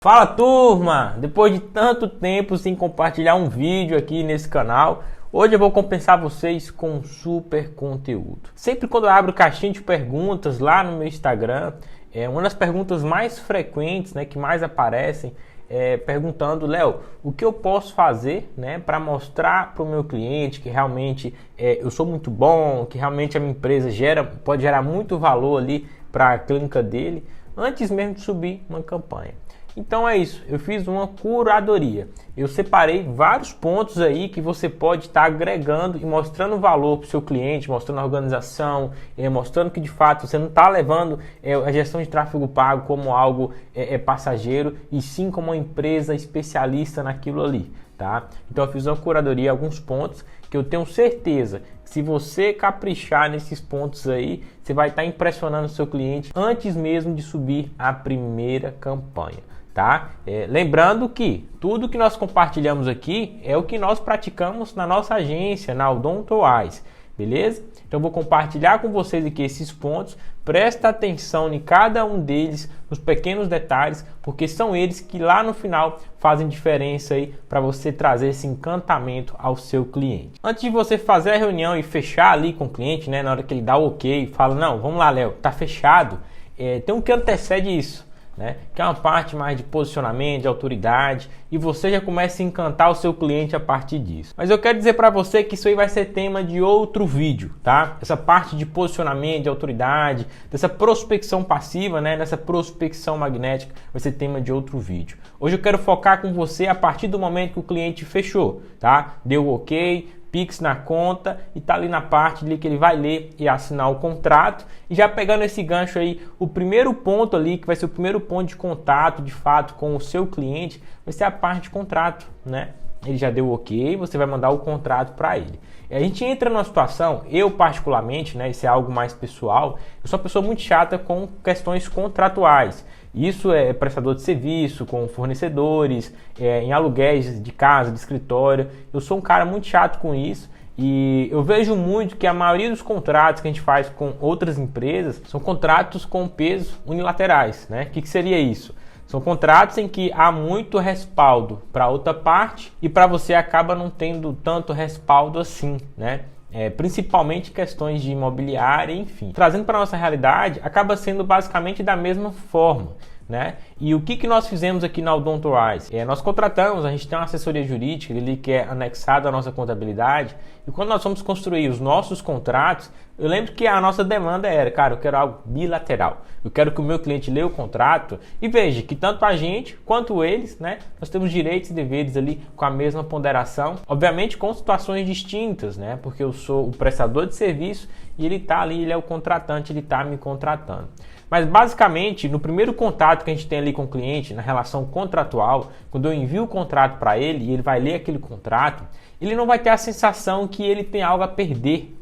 Fala turma! Depois de tanto tempo sem compartilhar um vídeo aqui nesse canal, hoje eu vou compensar vocês com um super conteúdo. Sempre quando eu abro caixinha de perguntas lá no meu Instagram, uma das perguntas mais frequentes, que mais aparecem, perguntando: Léo, o que eu posso fazer, para mostrar para o meu cliente que realmente eu sou muito bom, que realmente a minha empresa pode gerar muito valor ali para a clínica dele, antes mesmo de subir uma campanha. Então é isso, eu fiz uma curadoria, eu separei vários pontos aí que você pode estar agregando e mostrando valor para o seu cliente, mostrando a organização, mostrando que de fato você não está levando a gestão de tráfego pago como algo passageiro, e sim como uma empresa especialista naquilo ali, tá? Então eu fiz uma curadoria, alguns pontos que eu tenho certeza que se você caprichar nesses pontos aí, você vai estar impressionando o seu cliente antes mesmo de subir a primeira campanha. Tá? Lembrando que tudo que nós compartilhamos aqui é o que nós praticamos na nossa agência, na Odontowise, beleza? Então eu vou compartilhar com vocês aqui esses pontos, presta atenção em cada um deles, nos pequenos detalhes, porque são eles que lá no final fazem diferença aí para você trazer esse encantamento ao seu cliente. Antes de você fazer a reunião e fechar ali com o cliente, na hora que ele dá o ok, fala: não, vamos lá, Léo, tá fechado, tem um que antecede isso, que é uma parte mais de posicionamento, de autoridade, e você já começa a encantar o seu cliente a partir disso. Mas eu quero dizer para você que isso aí vai ser tema de outro vídeo, tá? Essa parte de posicionamento, de autoridade, dessa prospecção passiva, nessa prospecção magnética, vai ser tema de outro vídeo. Hoje eu quero focar com você a partir do momento que o cliente fechou, tá? Deu ok, Pix na conta, e tá ali na parte ali que ele vai ler e assinar o contrato. E já pegando esse gancho aí, o primeiro ponto ali, que vai ser o primeiro ponto de contato de fato com o seu cliente, vai ser a parte de contrato, Ele já deu ok, você vai mandar o contrato para ele. E a gente entra numa situação, eu particularmente, isso é algo mais pessoal, eu sou uma pessoa muito chata com questões contratuais. Isso é prestador de serviço, com fornecedores, em aluguéis de casa, de escritório. Eu sou um cara muito chato com isso, e eu vejo muito que a maioria dos contratos que a gente faz com outras empresas são contratos com peso unilaterais. O que seria isso? São contratos em que há muito respaldo para outra parte e para você acaba não tendo tanto respaldo assim, principalmente questões de imobiliária, enfim. Trazendo para a nossa realidade, acaba sendo basicamente da mesma forma. E o que nós fizemos aqui na Odontowise? Nós contratamos, a gente tem uma assessoria jurídica ali que é anexada à nossa contabilidade, e quando nós fomos construir os nossos contratos, eu lembro que a nossa demanda era: cara, eu quero algo bilateral, eu quero que o meu cliente leia o contrato e veja que tanto a gente quanto eles, nós temos direitos e deveres ali com a mesma ponderação, obviamente com situações distintas, porque eu sou o prestador de serviço e ele está ali, ele é o contratante, ele está me contratando. Mas basicamente, no primeiro contato que a gente tem ali com o cliente, na relação contratual, quando eu envio o contrato para ele e ele vai ler aquele contrato, ele não vai ter a sensação que ele tem algo a perder,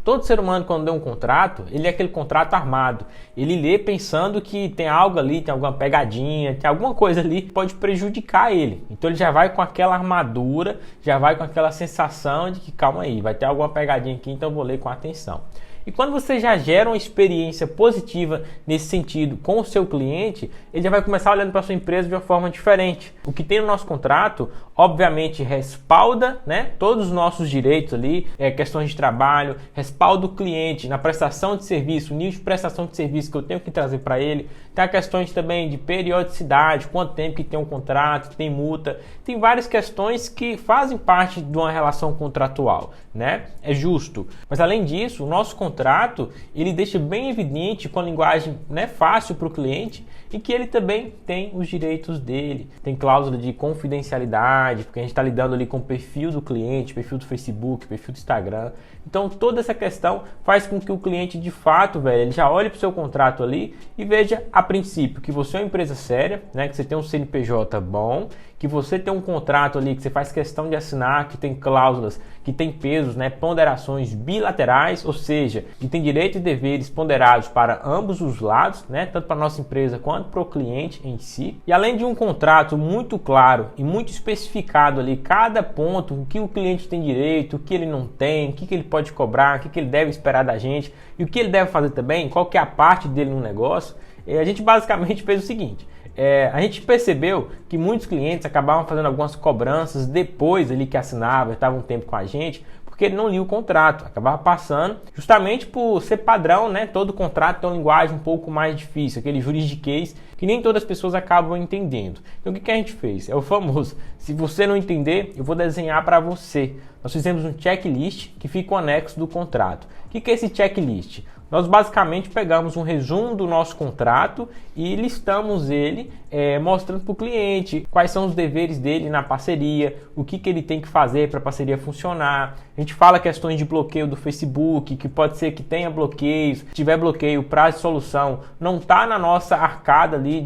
Todo ser humano, quando lê um contrato, ele é aquele contrato armado. Ele lê pensando que tem algo ali, tem alguma pegadinha, tem alguma coisa ali que pode prejudicar ele. Então ele já vai com aquela armadura, já vai com aquela sensação de que, calma aí, vai ter alguma pegadinha aqui, então eu vou ler com atenção. E quando você já gera uma experiência positiva nesse sentido com o seu cliente, ele já vai começar olhando para a sua empresa de uma forma diferente. O que tem no nosso contrato, obviamente, respalda todos os nossos direitos ali, questões de trabalho, respalda o cliente na prestação de serviço, o nível de prestação de serviço que eu tenho que trazer para ele. Tem questões também de periodicidade, quanto tempo que tem um contrato, tem multa. Tem várias questões que fazem parte de uma relação contratual, É justo. Mas além disso, o nosso contrato, ele deixa bem evidente, com a linguagem fácil para o cliente, e que ele também tem os direitos dele. Tem cláusula de confidencialidade, porque a gente está lidando ali com o perfil do cliente, perfil do Facebook, perfil do Instagram. Então toda essa questão faz com que o cliente de fato, ele já olhe para o seu contrato ali e veja a princípio que você é uma empresa séria, que você tem um CNPJ bom, que você tem um contrato ali que você faz questão de assinar, que tem cláusulas, que tem pesos, ponderações bilaterais, ou seja, que tem direitos e deveres ponderados para ambos os lados, tanto para a nossa empresa quanto para o cliente em si. E além de um contrato muito claro e muito especificado ali, cada ponto, o que o cliente tem direito, o que ele não tem, o que ele pode cobrar, o que ele deve esperar da gente e o que ele deve fazer também, qual que é a parte dele no negócio, a gente basicamente fez o seguinte: A gente percebeu que muitos clientes acabavam fazendo algumas cobranças depois ali que assinava, estava um tempo com a gente, porque ele não lia o contrato, acabava passando, justamente por ser padrão, né? Todo contrato tem uma linguagem um pouco mais difícil, aquele juridiquês que nem todas as pessoas acabam entendendo. Então o que a gente fez? É o famoso, se você não entender, eu vou desenhar para você. Nós fizemos um checklist que fica o anexo do contrato. O que é esse checklist? Nós basicamente pegamos um resumo do nosso contrato e listamos ele mostrando para o cliente quais são os deveres dele na parceria, o que ele tem que fazer para a parceria funcionar. A gente fala questões de bloqueio do Facebook, que pode ser que tenha bloqueios. Se tiver bloqueio, o prazo de solução não está na nossa arcada ali,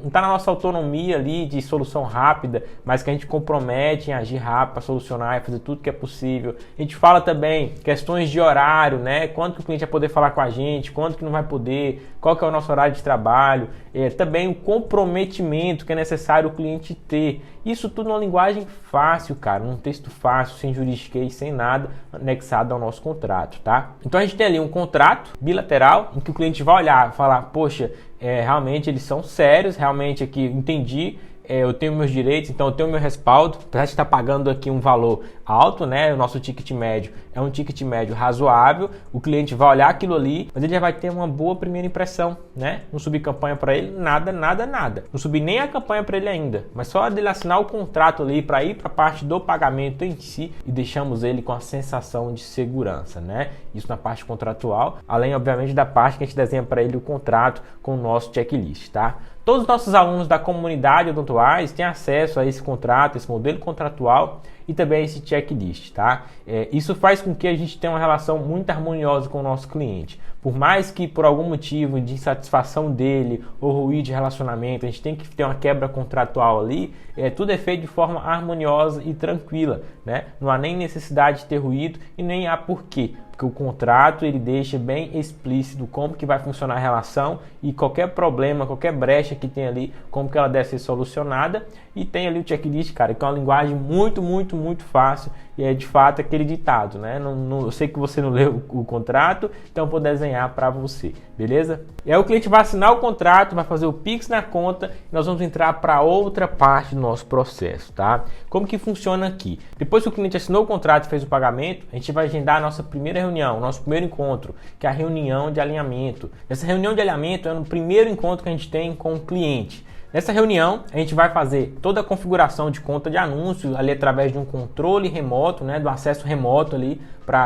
não está na nossa autonomia ali de solução rápida, mas que a gente compromete em agir rápido para solucionar e fazer tudo que é possível. A gente fala também questões de horário, né? Quando que o cliente vai poder falar com a gente, quando que não vai poder, qual que é o nosso horário de trabalho, também o comprometimento que é necessário o cliente ter. Isso tudo numa linguagem fácil, cara, num texto fácil, sem juridiquês, sem nada, anexado ao nosso contrato, tá? Então a gente tem ali um contrato bilateral em que o cliente vai olhar e falar, poxa, realmente eles são sérios, realmente aqui entendi, eu tenho meus direitos, então eu tenho meu respaldo, apesar de estar pagando aqui um valor alto, né? O nosso ticket médio é um ticket médio razoável, o cliente vai olhar aquilo ali, mas ele já vai ter uma boa primeira impressão, né? Não subir campanha para ele, nada. Não subir nem a campanha para ele ainda, mas só dele assinar o contrato ali para ir para a parte do pagamento em si e deixamos ele com a sensação de segurança, né? Isso na parte contratual, além obviamente da parte que a gente desenha para ele o contrato com o nosso checklist, tá? Todos os nossos alunos da comunidade Odontoais têm acesso a esse contrato, esse modelo contratual e também a esse checklist, tá? Isso faz com que a gente tenha uma relação muito harmoniosa com o nosso cliente. Por mais que por algum motivo de insatisfação dele ou ruído de relacionamento, a gente tem que ter uma quebra contratual ali, tudo é feito de forma harmoniosa e tranquila, né? Não há nem necessidade de ter ruído e nem há porquê. Porque o contrato ele deixa bem explícito como que vai funcionar a relação e qualquer problema, qualquer brecha que tem ali, como que ela deve ser solucionada. E tem ali o checklist, cara, que é uma linguagem muito fácil e é de fato aquele ditado, né? Eu sei que você não leu o contrato, então eu vou desenhar para você, beleza? E aí o cliente vai assinar o contrato, vai fazer o Pix na conta e nós vamos entrar para outra parte do nosso processo, tá? Como que funciona aqui? Depois que o cliente assinou o contrato e fez o pagamento, a gente vai agendar a nossa primeira reunião, o nosso primeiro encontro, que é a reunião de alinhamento. Essa reunião de alinhamento é o primeiro encontro que a gente tem com o cliente. Nessa reunião, a gente vai fazer toda a configuração de conta de anúncios ali através de um controle remoto, né, do acesso remoto ali,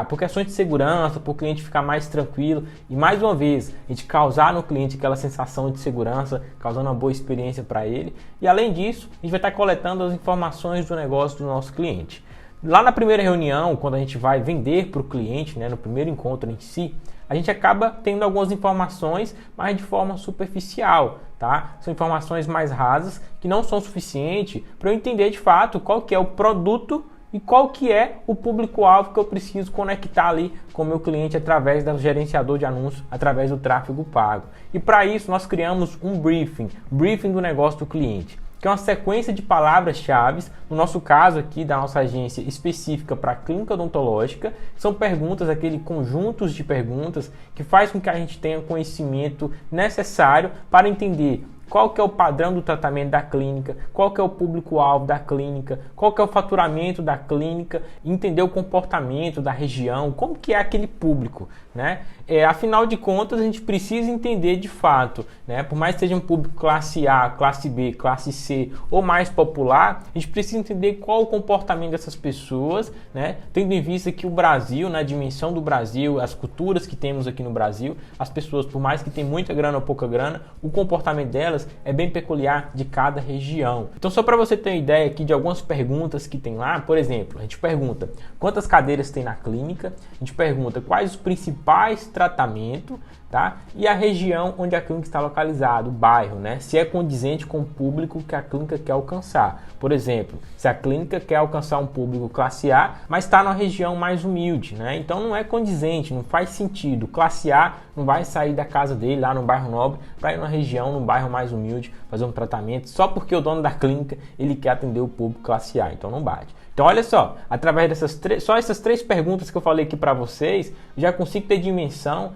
por questões de segurança, para o cliente ficar mais tranquilo e mais uma vez, a gente causar no cliente aquela sensação de segurança, causando uma boa experiência para ele. E além disso, a gente vai estar coletando as informações do negócio do nosso cliente. Lá na primeira reunião, quando a gente vai vender para o cliente, né, no primeiro encontro em si, a gente acaba tendo algumas informações, mas de forma superficial, tá? São informações mais rasas que não são suficientes para eu entender de fato qual que é o produto e qual que é o público-alvo que eu preciso conectar ali com o meu cliente através do gerenciador de anúncios, através do tráfego pago. E para isso nós criamos um briefing do negócio do cliente, que é uma sequência de palavras-chave, no nosso caso aqui da nossa agência específica para a clínica odontológica, são perguntas, aquele conjuntos de perguntas que faz com que a gente tenha conhecimento necessário para entender qual que é o padrão do tratamento da clínica, qual que é o público-alvo da clínica, qual que é o faturamento da clínica, entender o comportamento da região, como que é aquele público, né? Afinal de contas, a gente precisa entender de fato, né? Por mais que seja um público classe A, classe B, classe C ou mais popular, a gente precisa entender qual o comportamento dessas pessoas, né? Tendo em vista que o Brasil, na dimensão do Brasil, as culturas que temos aqui no Brasil, as pessoas, por mais que tenham muita grana ou pouca grana, o comportamento delas é bem peculiar de cada região. Então, só para você ter uma ideia aqui de algumas perguntas que tem lá, por exemplo, a gente pergunta quantas cadeiras tem na clínica, a gente pergunta quais os principais tratamentos, tá? E a região onde a clínica está localizada, o bairro, né? Se é condizente com o público que a clínica quer alcançar. Por exemplo, se a clínica quer alcançar um público classe A, mas está numa região mais humilde, né? Então não é condizente, não faz sentido. Classe A não vai sair da casa dele lá no bairro nobre para ir numa região, num bairro mais mais humilde fazer um tratamento só porque o dono da clínica ele quer atender o público classe A, então não bate. Então olha só, através essas três perguntas que eu falei aqui para vocês, já consigo ter dimensão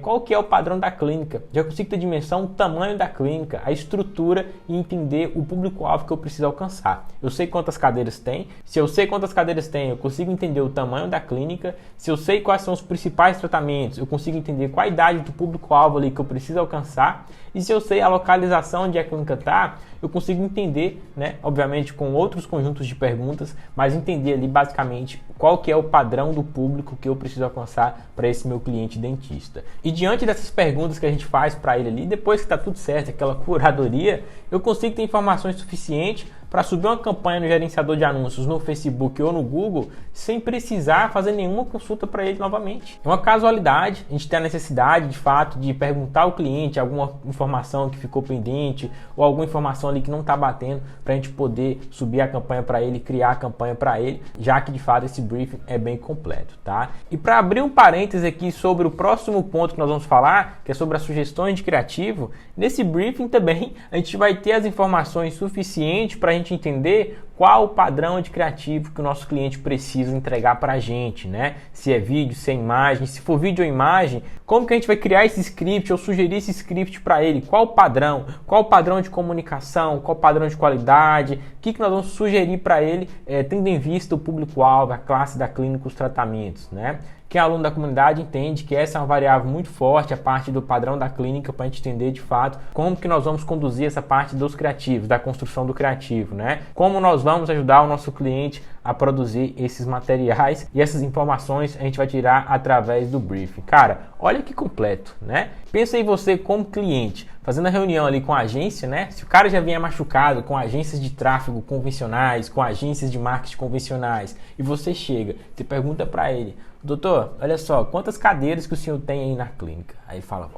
qual que é o padrão da clínica, já consigo ter dimensão o tamanho da clínica, a estrutura e entender o público-alvo que eu preciso alcançar. Eu sei quantas cadeiras tem, se eu sei quantas cadeiras tem, eu consigo entender o tamanho da clínica, se eu sei quais são os principais tratamentos, eu consigo entender qual a idade do público-alvo ali que eu preciso alcançar, e se eu sei a localização onde a clínica está, eu consigo entender, né, obviamente com outros conjuntos de perguntas, mas entender ali basicamente qual que é o padrão do público que eu preciso alcançar para esse meu cliente dentista. E diante dessas perguntas que a gente faz para ele ali, depois que está tudo certo, aquela curadoria, eu consigo ter informações suficientes para subir uma campanha no gerenciador de anúncios no Facebook ou no Google sem precisar fazer nenhuma consulta para ele novamente. É uma casualidade, a gente tem a necessidade de fato de perguntar ao cliente alguma informação que ficou pendente ou alguma informação ali que não está batendo para a gente poder subir a campanha para ele, criar a campanha para ele, já que de fato esse briefing é bem completo, tá? E para abrir um parêntese aqui sobre o próximo ponto que nós vamos falar, que é sobre as sugestões de criativo, nesse briefing também a gente vai ter as informações suficientes para a gente entender qual o padrão de criativo que o nosso cliente precisa entregar para a gente, né? Se é vídeo, se é imagem, se for vídeo ou imagem, como que a gente vai criar esse script ou sugerir esse script para ele? Qual o padrão de comunicação, qual o padrão de qualidade, o que nós vamos sugerir para ele, tendo em vista o público-alvo, a classe da clínica, os tratamentos, né? Quem é aluno da comunidade entende que essa é uma variável muito forte, a parte do padrão da clínica, para a gente entender de fato como que nós vamos conduzir essa parte dos criativos, da construção do criativo, né? Como nós vamos ajudar o nosso cliente a produzir esses materiais e essas informações a gente vai tirar através do briefing. Cara, olha que completo, né? Pensa em você como cliente, fazendo a reunião ali com a agência, né? Se o cara já vinha machucado com agências de tráfego convencionais, com agências de marketing convencionais, e você chega, você pergunta para ele: doutor, olha só, quantas cadeiras que o senhor tem aí na clínica? Aí ele fala,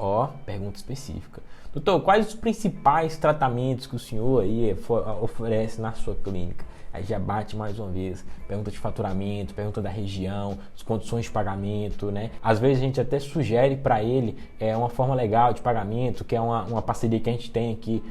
pergunta específica. Doutor, quais os principais tratamentos que o senhor aí oferece na sua clínica? Aí já bate mais uma vez, pergunta de faturamento, pergunta da região, as condições de pagamento, né? Às vezes a gente até sugere para ele uma forma legal de pagamento, que é uma parceria que a gente tem aqui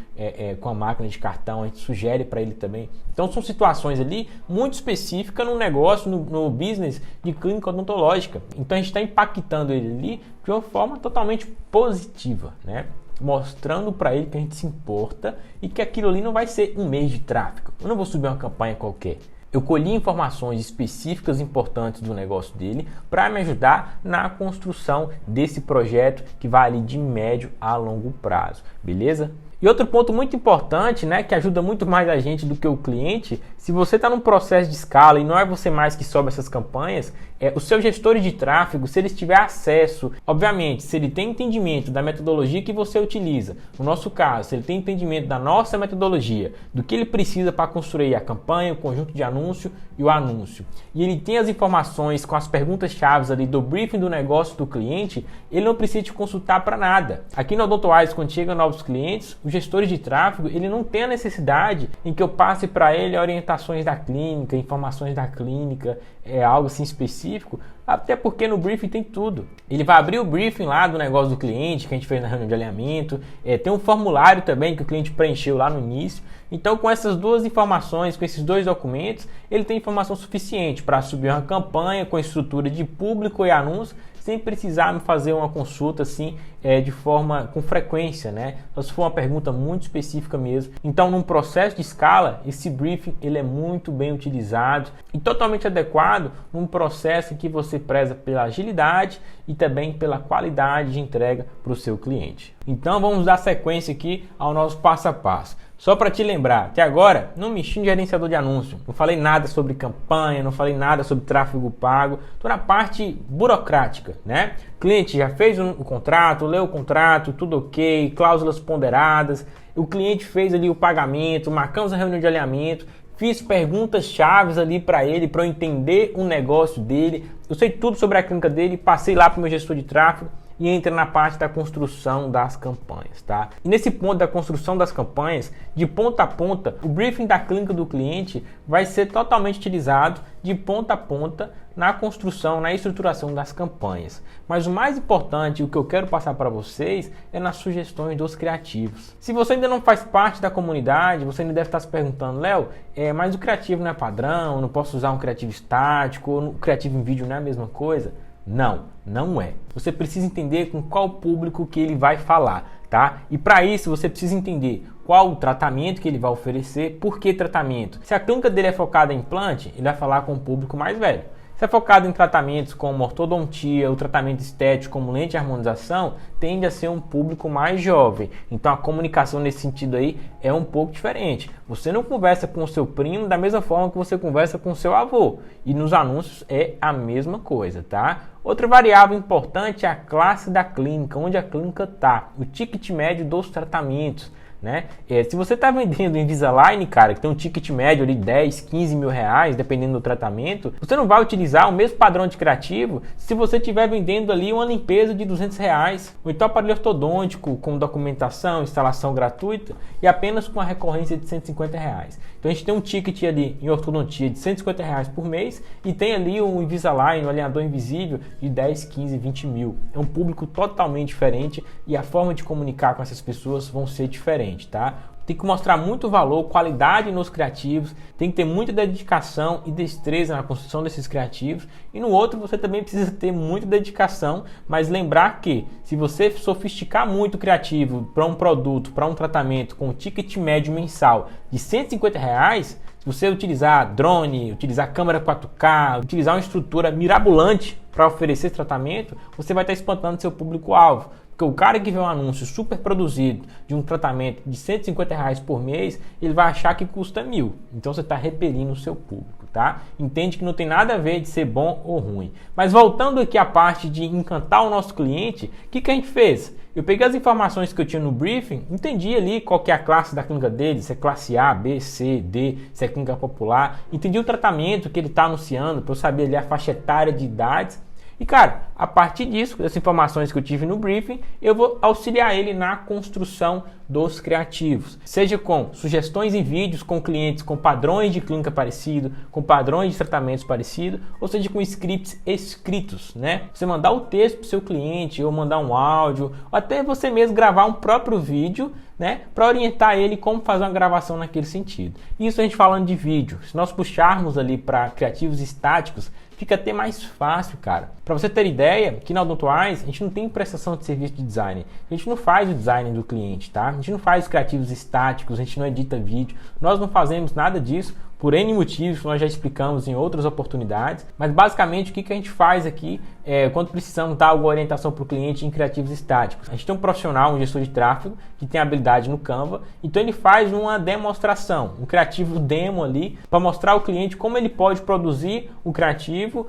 com a máquina de cartão, a gente sugere para ele também. Então são situações ali muito específicas no negócio, no business de clínica odontológica. Então a gente está impactando ele ali de uma forma totalmente positiva, né? Mostrando para ele que a gente se importa e que aquilo ali não vai ser um mês de tráfego. Eu não vou subir uma campanha qualquer. Eu colhi informações específicas importantes do negócio dele para me ajudar na construção desse projeto que vai ali de médio a longo prazo, beleza? E outro ponto muito importante, né, que ajuda muito mais a gente do que o cliente, se você está num processo de escala e não é você mais que sobe essas campanhas, os seus gestores de tráfego, se eles tiverem acesso, obviamente, se ele tem entendimento da metodologia que você utiliza, no nosso caso, se ele tem entendimento da nossa metodologia, do que ele precisa para construir a campanha, o conjunto de anúncio e o anúncio, e ele tem as informações com as perguntas-chave ali do briefing do negócio do cliente, ele não precisa te consultar para nada. Aqui no Odontowise, quando chegam novos clientes, os gestores de tráfego, ele não tem a necessidade em que eu passe para ele orientações da clínica, informações da clínica, algo assim específico, até porque no briefing tem tudo. Ele vai abrir o briefing lá do negócio do cliente, que a gente fez na reunião de alinhamento, tem um formulário também que o cliente preencheu lá no início. Então, com essas duas informações, com esses dois documentos, ele tem informação suficiente para subir uma campanha com estrutura de público e anúncio, sem precisar me fazer uma consulta assim de forma com frequência, né? Só se for uma pergunta muito específica mesmo. Então, num processo de escala, esse briefing ele é muito bem utilizado e totalmente adequado num processo em que você preza pela agilidade e também pela qualidade de entrega para o seu cliente. Então, vamos dar sequência aqui ao nosso passo a passo. Só para te lembrar, até agora não mexi no gerenciador de anúncio, não falei nada sobre campanha, não falei nada sobre tráfego pago, estou na parte burocrática, né? O cliente já fez o contrato, leu o contrato, tudo ok, cláusulas ponderadas, o cliente fez ali o pagamento, marcamos a reunião de alinhamento, fiz perguntas chaves ali para ele, para eu entender o negócio dele, eu sei tudo sobre a clínica dele, passei lá para o meu gestor de tráfego. e entra na parte da construção das campanhas, tá? E nesse ponto da construção das campanhas, de ponta a ponta, o briefing da clínica do cliente vai ser totalmente utilizado de ponta a ponta na construção, na estruturação das campanhas. Mas o mais importante, o que eu quero passar para vocês, é nas sugestões dos criativos. Se você ainda não faz parte da comunidade, você ainda deve estar se perguntando, Léo, mas o criativo não é padrão, eu não posso usar um criativo estático, ou o criativo em vídeo não é a mesma coisa? Não, não é. Você precisa entender com qual público que ele vai falar, tá? E para isso você precisa entender qual o tratamento que ele vai oferecer, por que tratamento. Se a clínica dele é focada em implante, ele vai falar com o público mais velho. Se é focado em tratamentos como ortodontia, o tratamento estético como lente de harmonização, tende a ser um público mais jovem. Então a comunicação nesse sentido aí é um pouco diferente. Você não conversa com o seu primo da mesma forma que você conversa com o seu avô. E nos anúncios é a mesma coisa, tá? Outra variável importante é a classe da clínica, onde a clínica está, o ticket médio dos tratamentos. Né? Se você está vendendo Invisalign, cara, que tem um ticket médio ali de 10, 15 mil reais, dependendo do tratamento, você não vai utilizar o mesmo padrão de criativo se você estiver vendendo ali uma limpeza de 200 reais, ou então aparelho ortodôntico com documentação, instalação gratuita e apenas com a recorrência de 150 reais. Então a gente tem um ticket ali em ortodontia de 150 reais por mês e tem ali um Invisalign, um alinhador invisível de 10, 15, 20 mil. É um público totalmente diferente e a forma de comunicar com essas pessoas vão ser diferentes. Tá? Tem que mostrar muito valor, qualidade nos criativos, tem que ter muita dedicação e destreza na construção desses criativos. E no outro você também precisa ter muita dedicação, mas lembrar que se você sofisticar muito o criativo para um produto, para um tratamento com um ticket médio mensal de 150 reais, se você utilizar drone, utilizar câmera 4K, utilizar uma estrutura mirabolante para oferecer esse tratamento, você vai estar espantando seu público-alvo. Porque o cara que vê um anúncio super produzido de um tratamento de 150 reais por mês, ele vai achar que custa 1.000. Então você está repelindo o seu público, tá? Entende que não tem nada a ver de ser bom ou ruim. Mas voltando aqui à parte de encantar o nosso cliente, o que a gente fez? Eu peguei as informações que eu tinha no briefing, entendi ali qual que é a classe da clínica dele, se é classe A, B, C, D, se é clínica popular, entendi o tratamento que ele está anunciando, para eu saber ali a faixa etária de idades. E cara, a partir disso, dessas informações que eu tive no briefing, eu vou auxiliar ele na construção dos criativos. Seja com sugestões em vídeos com clientes com padrões de clínica parecido, com padrões de tratamentos parecidos, ou seja com scripts escritos, né? Você mandar o texto para o seu cliente, ou mandar um áudio, ou até você mesmo gravar um próprio vídeo, né, para orientar ele como fazer uma gravação naquele sentido. Isso a gente falando de vídeo. Se nós puxarmos ali para criativos estáticos, fica até mais fácil, cara. Para você ter ideia, aqui na Odontowise, a gente não tem prestação de serviço de design. A gente não faz o design do cliente, tá? A gente não faz criativos estáticos, a gente não edita vídeo. Nós não fazemos nada disso por N motivos que nós já explicamos em outras oportunidades. Mas basicamente o que a gente faz aqui quando precisamos dar alguma orientação para o cliente em criativos estáticos. A gente tem um profissional, um gestor de tráfego, que tem habilidade no Canva, então ele faz uma demonstração, um criativo demo ali, para mostrar ao cliente como ele pode produzir o criativo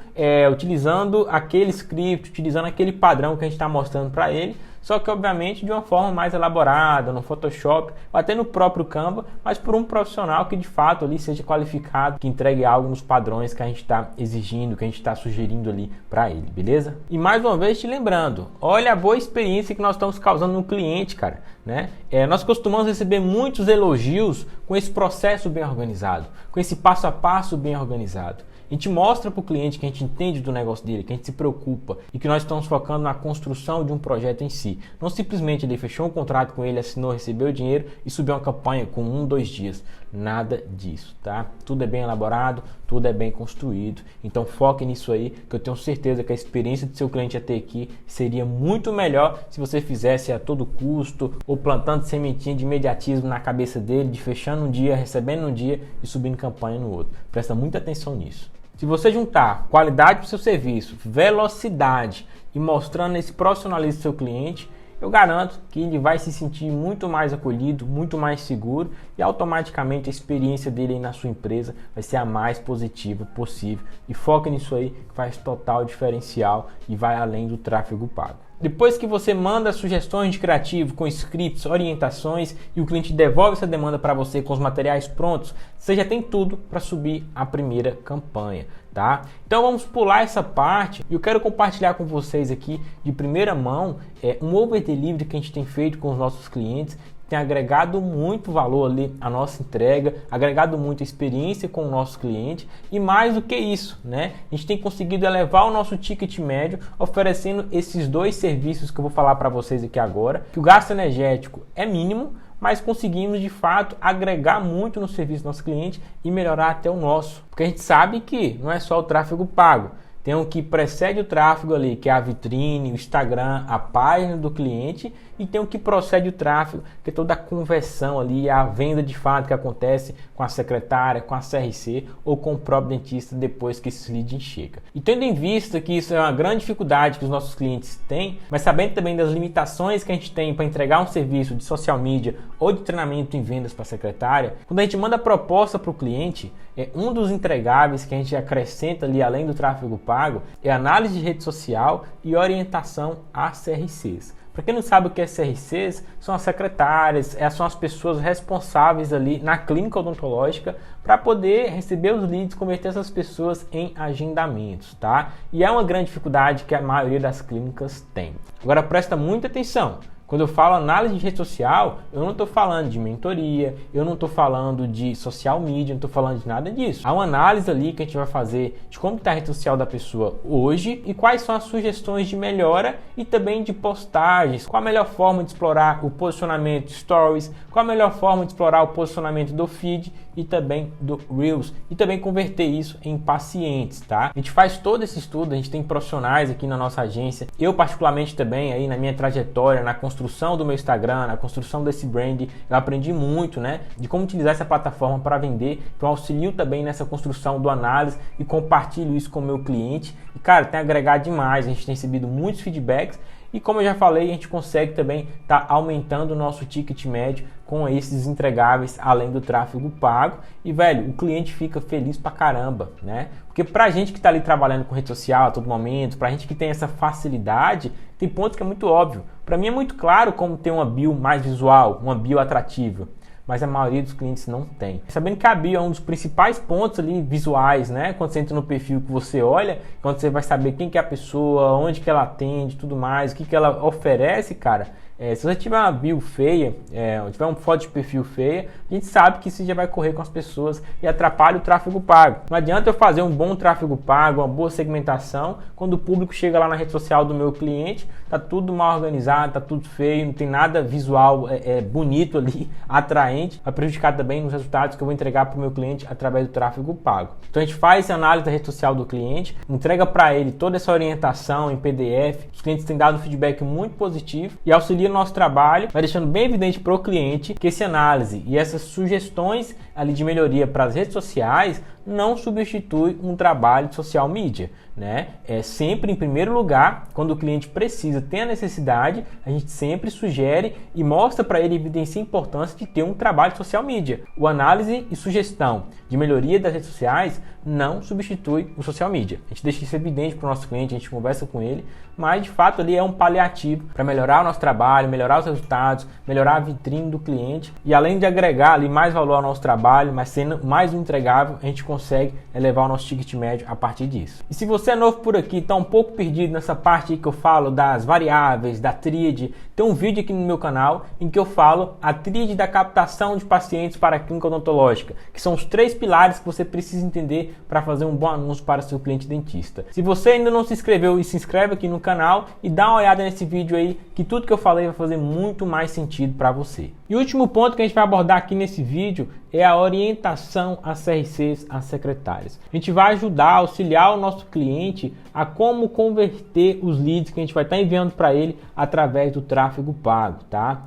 utilizando aquele script, utilizando aquele padrão que a gente está mostrando para ele, só que obviamente de uma forma mais elaborada, no Photoshop, ou até no próprio Canva, mas por um profissional que de fato ali seja qualificado, que entregue algo nos padrões que a gente está exigindo, que a gente está sugerindo ali para ele, beleza? E mais uma vez te lembrando, olha a boa experiência que nós estamos causando no cliente, cara, né? Nós costumamos receber muitos elogios com esse processo bem organizado, com esse passo a passo bem organizado. A gente mostra para o cliente que a gente entende do negócio dele, que a gente se preocupa e que nós estamos focando na construção de um projeto em si. Não simplesmente ele fechou um contrato com ele, assinou, recebeu o dinheiro e subiu uma campanha com 1, 2 dias. Nada disso, tá? Tudo é bem elaborado, tudo é bem construído. Então foque nisso aí, que eu tenho certeza que a experiência do seu cliente até aqui seria muito melhor se você fizesse a todo custo ou plantando sementinha de imediatismo na cabeça dele, de fechando um dia, recebendo um dia e subindo campanha no outro. Presta muita atenção nisso. Se você juntar qualidade para o seu serviço, velocidade e mostrando esse profissionalismo do seu cliente, eu garanto que ele vai se sentir muito mais acolhido, muito mais seguro e automaticamente a experiência dele aí na sua empresa vai ser a mais positiva possível. E foca nisso aí que faz total diferencial e vai além do tráfego pago. Depois que você manda sugestões de criativo com scripts, orientações e o cliente devolve essa demanda para você com os materiais prontos, você já tem tudo para subir a primeira campanha, tá? Então vamos pular essa parte e eu quero compartilhar com vocês aqui de primeira mão um over delivery que a gente tem feito com os nossos clientes. Tem agregado muito valor ali à nossa entrega, agregado muita experiência com o nosso cliente e mais do que isso, né? A gente tem conseguido elevar o nosso ticket médio oferecendo esses dois serviços que eu vou falar para vocês aqui agora, que o gasto energético é mínimo, mas conseguimos de fato agregar muito no serviço do nosso cliente e melhorar até o nosso, porque a gente sabe que não é só o tráfego pago. Tem o que precede o tráfego ali, que é a vitrine, o Instagram, a página do cliente, e tem o que procede o tráfego, que é toda a conversão ali, a venda de fato que acontece com a secretária, com a CRC ou com o próprio dentista depois que esse lead chega. E tendo em vista que isso é uma grande dificuldade que os nossos clientes têm, mas sabendo também das limitações que a gente tem para entregar um serviço de social media ou de treinamento em vendas para a secretária, quando a gente manda a proposta para o cliente, um dos entregáveis que a gente acrescenta ali além do tráfego pago é análise de rede social e orientação a CRCs. Para quem não sabe o que é CRCs, são as secretárias, são as pessoas responsáveis ali na clínica odontológica para poder receber os leads, converter essas pessoas em agendamentos, tá? E é uma grande dificuldade que a maioria das clínicas tem. Agora presta muita atenção. Quando eu falo análise de rede social, eu não estou falando de mentoria, eu não estou falando de social media, não estou falando de nada disso. Há uma análise ali que a gente vai fazer de como está a rede social da pessoa hoje e quais são as sugestões de melhora e também de postagens. Qual a melhor forma de explorar o posicionamento Stories, qual a melhor forma de explorar o posicionamento do feed e também do Reels e também converter isso em pacientes, tá? A gente faz todo esse estudo, a gente tem profissionais aqui na nossa agência, eu particularmente também aí na minha trajetória, na construção do meu Instagram, na construção desse brand, eu aprendi muito, né, de como utilizar essa plataforma para vender, então auxilio também nessa construção do análise e compartilho isso com o meu cliente e cara, tem agregado demais, a gente tem recebido muitos feedbacks e como eu já falei, a gente consegue também estar aumentando o nosso ticket médio com esses entregáveis além do tráfego pago e velho, o cliente fica feliz pra caramba, né? Porque pra gente que tá ali trabalhando com rede social a todo momento, pra gente que tem essa facilidade, tem pontos que é muito óbvio. Pra mim é muito claro como ter uma bio mais visual, uma bio atrativa, mas a maioria dos clientes não tem. Sabendo que a bio é um dos principais pontos ali visuais, né? Quando você entra no perfil que você olha, quando você vai saber quem que é a pessoa, onde que ela atende, tudo mais, o que que ela oferece, cara. Se você tiver uma bio feia, tiver uma foto de perfil feia, a gente sabe que isso já vai correr com as pessoas e atrapalha o tráfego pago. Não adianta eu fazer um bom tráfego pago, uma boa segmentação, quando o público chega lá na rede social do meu cliente, tá tudo mal organizado, tá tudo feio, não tem nada visual bonito ali, atraente, vai prejudicar também nos resultados que eu vou entregar para o meu cliente através do tráfego pago. Então a gente faz essa análise da rede social do cliente, entrega para ele toda essa orientação em PDF, os clientes têm dado um feedback muito positivo e auxilia nosso trabalho, vai deixando bem evidente para o cliente que essa análise e essas sugestões ali de melhoria para as redes sociais não substitui um trabalho de social media, né? É sempre em primeiro lugar, quando o cliente precisa, tem a necessidade, a gente sempre sugere e mostra para ele, evidencia a importância de ter um trabalho de social media. O análise e sugestão de melhoria das redes sociais não substitui o social media. A gente deixa isso evidente para o nosso cliente, a gente conversa com ele, mas de fato ali é um paliativo para melhorar o nosso trabalho, melhorar os resultados, melhorar a vitrine do cliente e além de agregar ali mais valor ao nosso trabalho, mas sendo mais um entregável, a gente consegue elevar o nosso ticket médio a partir disso. E se você é novo por aqui, está um pouco perdido nessa parte aí que eu falo das variáveis, da tríade, tem um vídeo aqui no meu canal em que eu falo a tríade da captação de pacientes para a clínica odontológica, que são os 3 pilares que você precisa entender para fazer um bom anúncio para seu cliente dentista. Se você ainda não se inscreveu, se inscreve aqui no canal e dá uma olhada nesse vídeo aí, que tudo que eu falei vai fazer muito mais sentido para você. E o último ponto que a gente vai abordar aqui nesse vídeo é a orientação às CRCs, às secretárias. A gente vai ajudar, auxiliar o nosso cliente a como converter os leads que a gente vai estar enviando para ele através do tráfego pago, tá?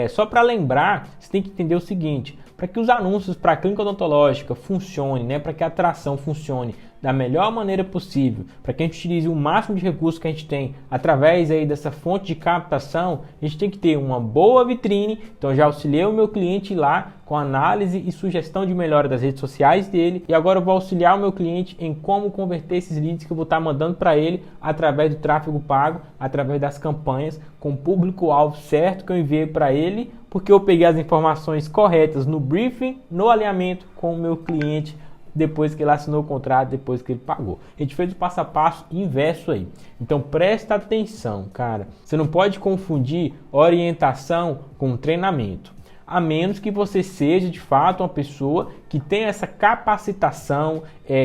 Só para lembrar, você tem que entender o seguinte, para que os anúncios para a clínica odontológica funcionem, né, para que a atração funcione da melhor maneira possível, para que a gente utilize o máximo de recursos que a gente tem através aí dessa fonte de captação, a gente tem que ter uma boa vitrine. Então já auxiliei o meu cliente lá com análise e sugestão de melhora das redes sociais dele, e agora eu vou auxiliar o meu cliente em como converter esses leads que eu vou estar mandando para ele através do tráfego pago, através das campanhas, com o público-alvo certo que eu enviei para ele, porque eu peguei as informações corretas no briefing, no alinhamento com o meu cliente, depois que ele assinou o contrato, depois que ele pagou. A gente fez o passo a passo inverso aí. Então presta atenção, cara. Você não pode confundir orientação com treinamento, a menos que você seja de fato uma pessoa que tenha essa capacitação,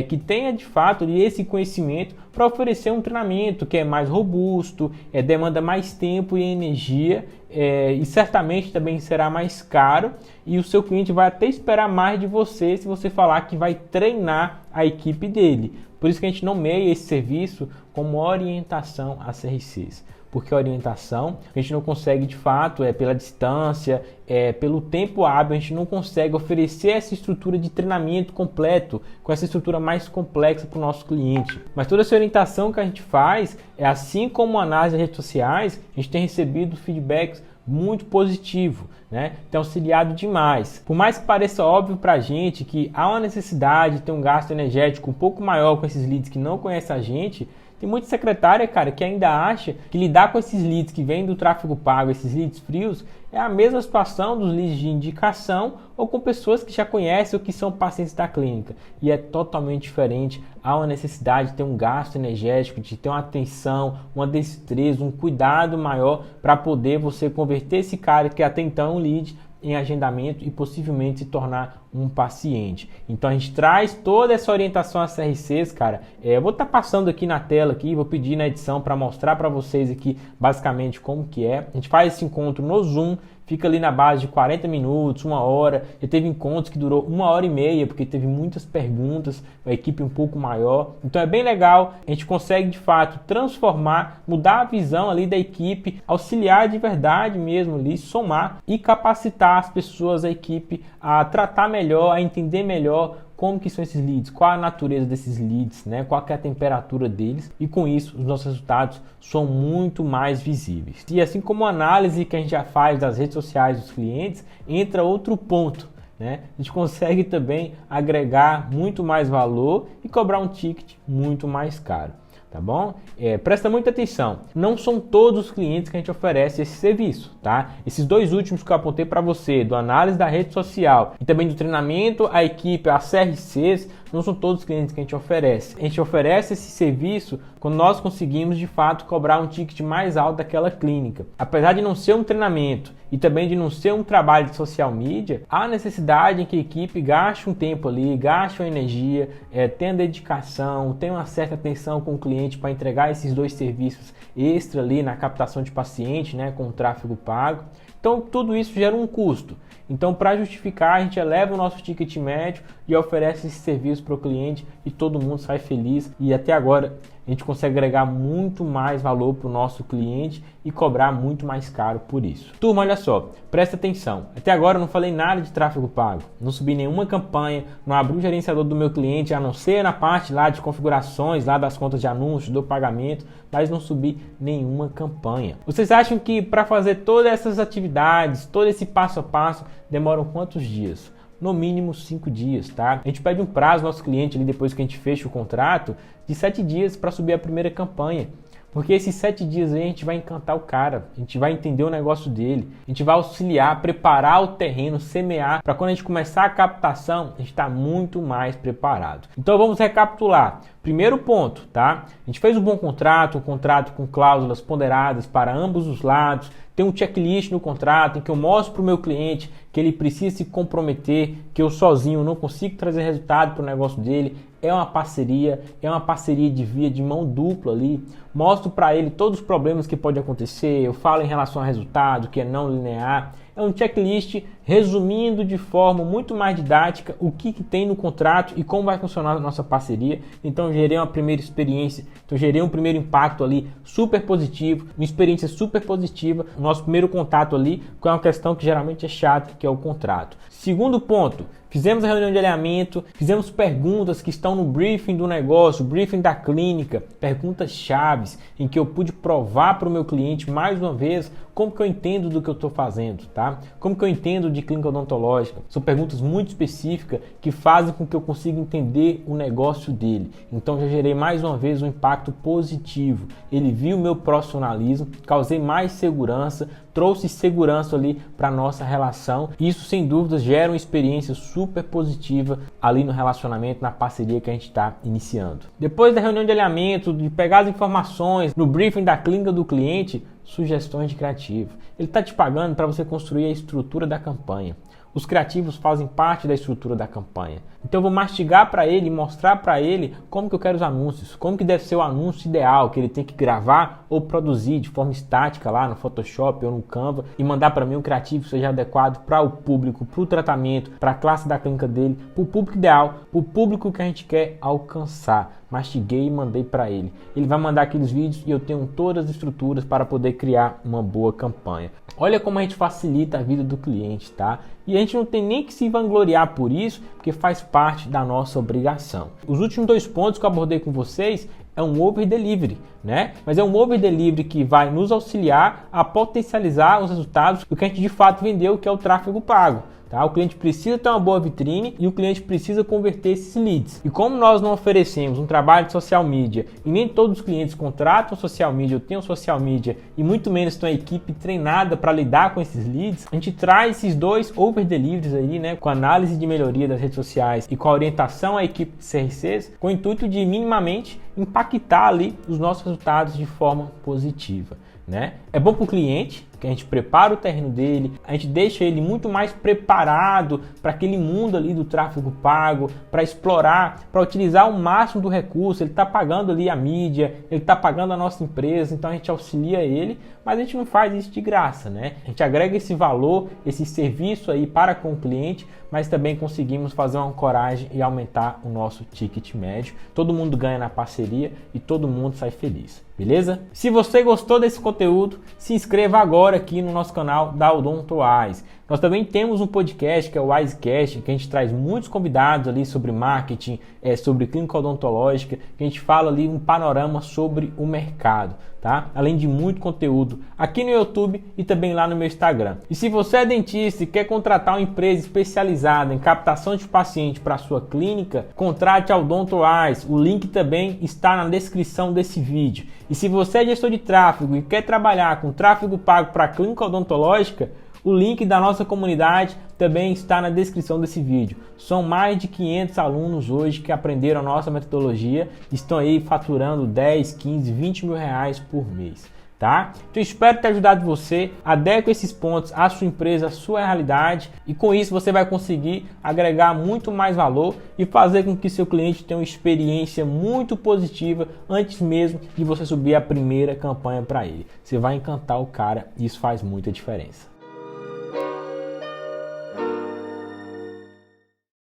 que tenha de fato esse conhecimento para oferecer um treinamento que é mais robusto, demanda mais tempo e energia, e certamente também será mais caro, e o seu cliente vai até esperar mais de você se você falar que vai treinar a equipe dele. Por isso que a gente nomeia esse serviço como orientação a CRCs. Porque a orientação a gente não consegue de fato, pela distância, pelo tempo hábil, a gente não consegue oferecer essa estrutura de treinamento completo, com essa estrutura mais complexa para o nosso cliente. Mas toda essa orientação que a gente faz, assim como a análise das redes sociais, a gente tem recebido feedbacks muito positivo, né? Tem auxiliado demais. Por mais que pareça óbvio para a gente que há uma necessidade de ter um gasto energético um pouco maior com esses leads que não conhecem a gente, tem muita secretária, cara, que ainda acha que lidar com esses leads que vêm do tráfego pago, esses leads frios, é a mesma situação dos leads de indicação ou com pessoas que já conhecem ou que são pacientes da clínica. E é totalmente diferente. Há uma necessidade de ter um gasto energético, de ter uma atenção, uma destreza, um cuidado maior para poder você converter esse cara que até então é um lead em agendamento e possivelmente se tornar um paciente. Então a gente traz toda essa orientação a CRCs, cara. Eu vou estar passando aqui na tela aqui, vou pedir na edição para mostrar para vocês aqui basicamente como que é. A gente faz esse encontro no Zoom, fica ali na base de 40 minutos, 1 hora. Já teve encontros que durou 1h30, porque teve muitas perguntas, a equipe um pouco maior. Então é bem legal, a gente consegue de fato transformar, mudar a visão ali da equipe, auxiliar de verdade mesmo ali, somar e capacitar as pessoas, a equipe, a tratar melhor, a entender melhor como que são esses leads, qual a natureza desses leads, né? Qual que é a temperatura deles, e com isso os nossos resultados são muito mais visíveis. E assim como a análise que a gente já faz das redes sociais dos clientes, entra outro ponto, né? A gente consegue também agregar muito mais valor e cobrar um ticket muito mais caro. Tá bom? Presta muita atenção. Não são todos os clientes que a gente oferece esse serviço, tá? Esses dois últimos que eu apontei para você, do análise da rede social e também do treinamento à equipe, a CRCs, não são todos os clientes que a gente oferece. A gente oferece esse serviço quando nós conseguimos de fato cobrar um ticket mais alto daquela clínica. Apesar de não ser um treinamento e também de não ser um trabalho de social media, há necessidade em que a equipe gaste um tempo ali, gaste uma energia, tenha dedicação, tenha uma certa atenção com o cliente para entregar esses dois serviços extra ali na captação de paciente, né, com o tráfego pago. Então tudo isso gera um custo. Então, para justificar, a gente eleva o nosso ticket médio e oferece esse serviço para o cliente e todo mundo sai feliz. E até agora a gente consegue agregar muito mais valor para o nosso cliente e cobrar muito mais caro por isso. Turma, olha só, presta atenção. Até agora eu não falei nada de tráfego pago, não subi nenhuma campanha, não abri o gerenciador do meu cliente, a não ser na parte lá de configurações, lá das contas de anúncios, do pagamento, mas não subi nenhuma campanha. Vocês acham que para fazer todas essas atividades, todo esse passo a passo, demoram quantos dias? No mínimo 5 dias, tá? A gente pede um prazo ao nosso cliente ali, depois que a gente fecha o contrato, de 7 dias para subir a primeira campanha. Porque esses 7 dias aí a gente vai encantar o cara, a gente vai entender o negócio dele, a gente vai auxiliar, preparar o terreno, semear, para quando a gente começar a captação, a gente está muito mais preparado. Então vamos recapitular. Primeiro ponto, tá? A gente fez um bom contrato, um contrato com cláusulas ponderadas para ambos os lados, tem um checklist no contrato em que eu mostro para o meu cliente que ele precisa se comprometer, que eu sozinho não consigo trazer resultado para o negócio dele. É uma parceria de via de mão dupla ali. Mostro para ele todos os problemas que pode acontecer, eu falo em relação a resultado, que é não linear. É um checklist resumindo de forma muito mais didática o que tem no contrato e como vai funcionar a nossa parceria. Então gerei uma primeira experiência, então gerei um primeiro impacto ali super positivo, uma experiência super positiva, o nosso primeiro contato ali com uma questão que geralmente é chata, que é o contrato. Segundo ponto, fizemos a reunião de alinhamento, fizemos perguntas que estão no briefing do negócio, briefing da clínica, perguntas chaves em que eu pude provar para o meu cliente mais uma vez como que eu entendo do que eu estou fazendo, tá? Como que eu entendo de clínica odontológica. São perguntas muito específicas que fazem com que eu consiga entender o negócio dele. Então já gerei mais uma vez um impacto positivo. Ele viu o meu profissionalismo, causei mais segurança, trouxe segurança ali para nossa relação. Isso sem dúvidas gera uma experiência super positiva ali no relacionamento, na parceria que a gente está iniciando. Depois da reunião de alinhamento, de pegar as informações no briefing da clínica do cliente, sugestões de criativo. Ele está te pagando para você construir a estrutura da campanha. Os criativos fazem parte da estrutura da campanha. Então eu vou mastigar para ele, mostrar para ele como que eu quero os anúncios, como que deve ser o anúncio ideal, que ele tem que gravar ou produzir de forma estática lá no Photoshop ou no Canva e mandar para mim um criativo que seja adequado para o público, para o tratamento, para a classe da clínica dele, para o público ideal, para o público que a gente quer alcançar. Mastiguei e mandei para ele. Ele vai mandar aqueles vídeos e eu tenho todas as estruturas para poder criar uma boa campanha. Olha como a gente facilita a vida do cliente, tá? E a gente não tem nem que se vangloriar por isso, porque faz parte da nossa obrigação. Os últimos 2 pontos que eu abordei com vocês é um over delivery, né? Mas é um over delivery que vai nos auxiliar a potencializar os resultados do que a gente de fato vendeu, que é o tráfego pago. Tá? O cliente precisa ter uma boa vitrine e o cliente precisa converter esses leads. E como nós não oferecemos um trabalho de social media e nem todos os clientes contratam social media ou têm social media e muito menos tem uma equipe treinada para lidar com esses leads, a gente traz esses 2 over deliveries aí, né, com análise de melhoria das redes sociais e com a orientação à equipe de CRCs, com o intuito de minimamente impactar ali os nossos resultados de forma positiva. Né? É bom para o cliente, que a gente prepara o terreno dele, a gente deixa ele muito mais preparado para aquele mundo ali do tráfego pago, para explorar, para utilizar o máximo do recurso. Ele está pagando ali a mídia, ele está pagando a nossa empresa, então a gente auxilia ele, mas a gente não faz isso de graça, né? A gente agrega esse valor, esse serviço aí para com o cliente, mas também conseguimos fazer uma ancoragem e aumentar o nosso ticket médio. Todo mundo ganha na parceria e todo mundo sai feliz. Beleza? Se você gostou desse conteúdo, se inscreva agora aqui no nosso canal da OdontoWise. Nós também temos um podcast que é o WiseCast, que a gente traz muitos convidados ali sobre marketing, sobre clínica odontológica, que a gente fala ali um panorama sobre o mercado, tá? Além de muito conteúdo aqui no YouTube e também lá no meu Instagram. E se você é dentista e quer contratar uma empresa especializada em captação de paciente para sua clínica, contrate a OdontoWise. O link também está na descrição desse vídeo. E se você é gestor de tráfego e quer trabalhar com tráfego pago para a clínica odontológica, o link da nossa comunidade também está na descrição desse vídeo. São mais de 500 alunos hoje que aprenderam a nossa metodologia e estão aí faturando 10, 15, 20 mil reais por mês. Tá? Então espero ter ajudado você, adeque esses pontos à sua empresa, à sua realidade e com isso você vai conseguir agregar muito mais valor e fazer com que seu cliente tenha uma experiência muito positiva antes mesmo de você subir a primeira campanha para ele. Você vai encantar o cara e isso faz muita diferença.